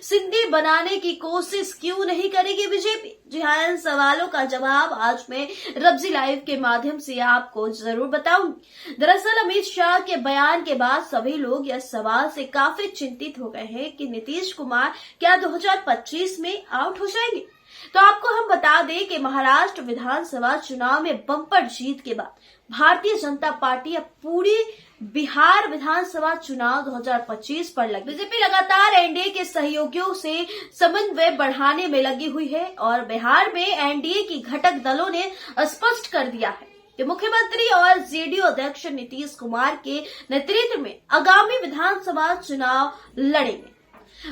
सिंधी बनाने की कोशिश क्यों नहीं करेगी बीजेपी? जी हाँ, इन सवालों का जवाब आज मैं रब्जी लाइव के माध्यम से आपको जरूर बताऊंगी। दरअसल अमित शाह के बयान के बाद सभी लोग इस सवाल से काफी चिंतित हो गए हैं कि नीतीश कुमार क्या 2025 में आउट हो जाएंगे। तो आपको हम बता दें कि महाराष्ट्र विधानसभा चुनाव में बम्पर जीत के बाद भारतीय जनता पार्टी अब पूरी बिहार विधानसभा चुनाव 2025 पर लगी। बीजेपी लगातार एनडीए के सहयोगियों से समन्वय बढ़ाने में लगी हुई है और बिहार में एनडीए की घटक दलों ने स्पष्ट कर दिया है कि मुख्यमंत्री और जेडीयू अध्यक्ष नीतीश कुमार के नेतृत्व में आगामी विधानसभा चुनाव लड़ेंगे।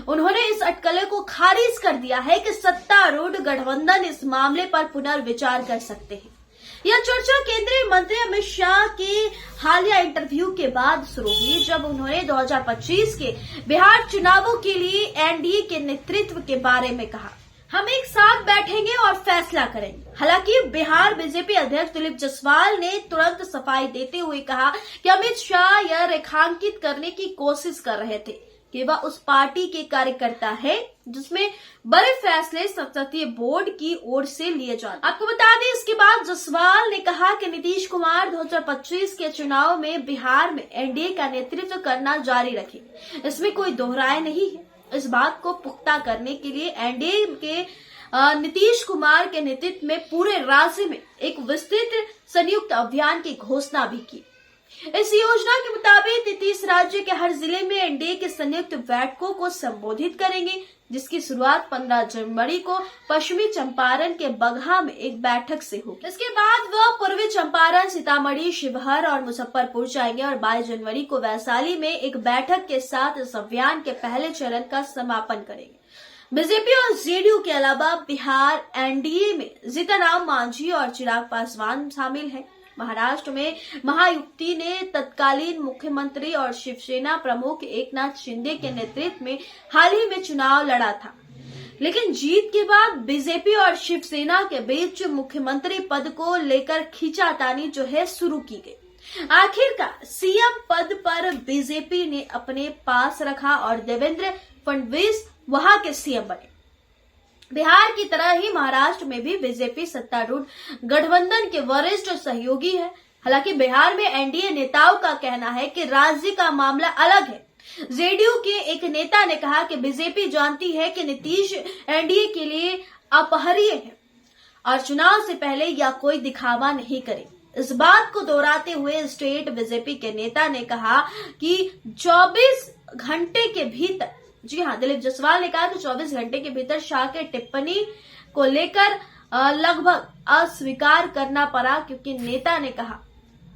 उन्होंने इस अटकले को खारिज कर दिया है कि सत्तारूढ़ गठबंधन इस मामले पर पुनर्विचार कर सकते हैं। यह चर्चा केंद्रीय मंत्री अमित शाह के हालिया इंटरव्यू के बाद शुरू हुई, जब उन्होंने 2025 के बिहार चुनावों के लिए एनडीए के नेतृत्व के बारे में कहा। हम एक साथ बैठेंगे और फैसला करेंगे। हालांकि बिहार बीजेपी अध्यक्ष दिलीप जायसवाल ने तुरंत सफाई देते हुए कहा कि अमित शाह यह रेखांकित करने की कोशिश कर रहे थे कि वह उस पार्टी के कार्यकर्ता है जिसमें बड़े फैसले संसदीय बोर्ड की ओर से लिए जाते। आपको बता दें, इसके बाद जायसवाल ने कहा कि नीतीश कुमार 2025 के चुनाव में बिहार में एनडीए का नेतृत्व करना जारी रखेंगे। इसमें कोई दोहराए नहीं है। इस बात को पुख्ता करने के लिए एनडीए के नीतीश कुमार के नेतृत्व में पूरे राज्य में एक विस्तृत संयुक्त अभियान की घोषणा भी की। इस योजना के मुताबिक नीतीश राज्य के हर जिले में एनडीए के संयुक्त बैठकों को संबोधित करेंगे, जिसकी शुरुआत 15 जनवरी को पश्चिमी चंपारण के बगहा में एक बैठक से होगी। इसके बाद वह पूर्वी चंपारण, सीतामढ़ी, शिवहर और मुजफ्फरपुर जाएंगे और 22 जनवरी को वैशाली में एक बैठक के साथ इस अभियान के पहले चरण का समापन करेंगे। बीजेपी और जेडीयू के अलावा बिहार एनडीए में जीतन राम मांझी और चिराग पासवान शामिल हैं। महाराष्ट्र में महायुति ने तत्कालीन मुख्यमंत्री और शिवसेना प्रमुख एकनाथ शिंदे के नेतृत्व में हाल ही में चुनाव लड़ा था, लेकिन जीत के बाद बीजेपी और शिवसेना के बीच मुख्यमंत्री पद को लेकर खींचातानी जो है शुरू की गई। आखिरकार सीएम पद पर बीजेपी ने अपने पास रखा और देवेंद्र फडणवीस वहां के सीएम बने। बिहार की तरह ही महाराष्ट्र में भी बीजेपी सत्तारूढ़ गठबंधन के वरिष्ठ सहयोगी है। हालांकि बिहार में एनडीए नेताओं का कहना है कि राज्य का मामला अलग है। जेडीयू के एक नेता ने कहा कि बीजेपी जानती है कि नीतीश एनडीए के लिए अपरिहार्य है और चुनाव से पहले या कोई दिखावा नहीं करे। इस बात को दोहराते हुए स्टेट बीजेपी के नेता ने कहा कि 24 घंटे के भीतर, जी हाँ, दिलीप जायसवाल ने कहा कि 24 घंटे के भीतर शाह के टिप्पणी को लेकर लगभग अस्वीकार करना पड़ा, क्योंकि नेता ने कहा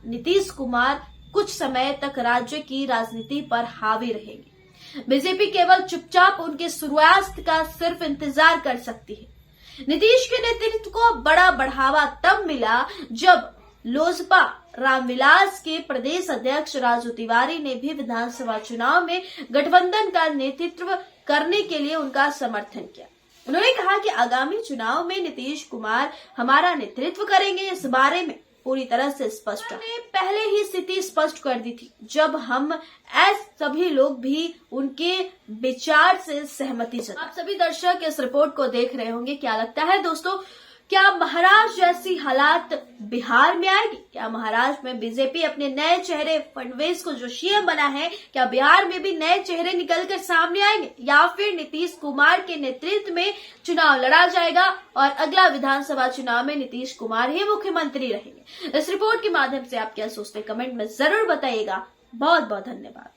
नीतीश कुमार कुछ समय तक राज्य की राजनीति पर हावी रहेंगे। बीजेपी केवल चुपचाप उनके सूर्यास्त का सिर्फ इंतजार कर सकती है। नीतीश के नेतृत्व को बड़ा बढ़ावा तब मिला जब लोजपा रामविलास के प्रदेश अध्यक्ष राजू तिवारी ने भी विधानसभा चुनाव में गठबंधन का नेतृत्व करने के लिए उनका समर्थन किया। उन्होंने कहा कि आगामी चुनाव में नीतीश कुमार हमारा नेतृत्व करेंगे, इस बारे में पूरी तरह से स्पष्ट है। पहले ही स्थिति स्पष्ट कर दी थी, जब हम सभी लोग भी उनके विचार से सहमति जताते। आप सभी दर्शक इस रिपोर्ट को देख रहे होंगे, क्या लगता है दोस्तों, क्या महाराष्ट्र जैसी हालात बिहार में आएगी? क्या महाराष्ट्र में बीजेपी अपने नए चेहरे फडणवीस को जो सीएम बना है, क्या बिहार में भी नए चेहरे निकलकर सामने आएंगे, या फिर नीतीश कुमार के नेतृत्व में चुनाव लड़ा जाएगा और अगला विधानसभा चुनाव में नीतीश कुमार ही मुख्यमंत्री रहेंगे? इस रिपोर्ट के माध्यम से आप क्या सोचते हैं, कमेंट में जरूर बताइएगा। बहुत बहुत धन्यवाद।